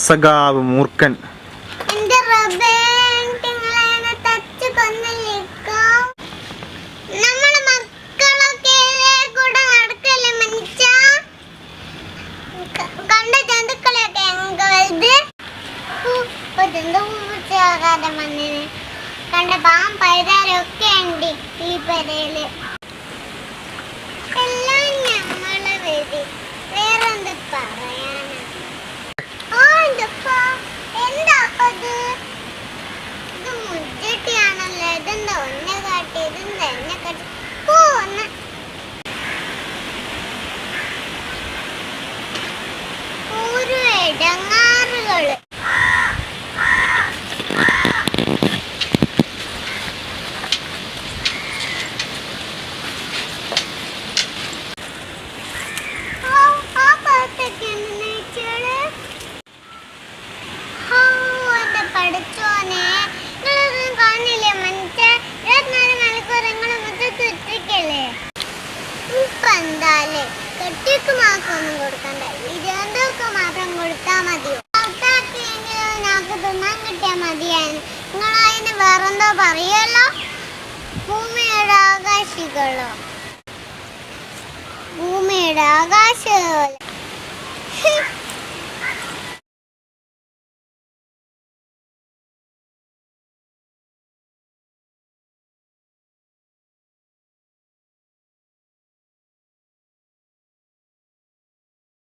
സഖാവ് മൂർഖൻ. കണ്ട പാമ്പരൊക്കെ ഉണ്ട് ഈ പെരയില്. എല്ലാം നമ്മളെ വേദി. വേറെന്ത് പറയാനാ? എന്താപ്പത്? ഇത് മുജ്ജട്ടിയാണല്ലോ. ഇതെന്താ ഒന്നെ കാട്ടി? ഇതെന്താ എന്നെ കാട്ടി? ഓരോ ഇടങ്ങാറുകള്. കെട്ടിക്ക് മാക്കൊന്നും കൊടുക്കണ്ട, ഇരുപതൊക്കെ മാത്രം കൊടുത്താൽ മതിയോ? ഞങ്ങൾക്ക് തിന്നാൻ കിട്ടിയാൽ മതിയായിരുന്നു. നിങ്ങൾ അതിന് വേറെന്തോ പറയല്ലോ, ഭൂമിയുടെ ആകാശികളോ, ഭൂമിയുടെ ആകാശ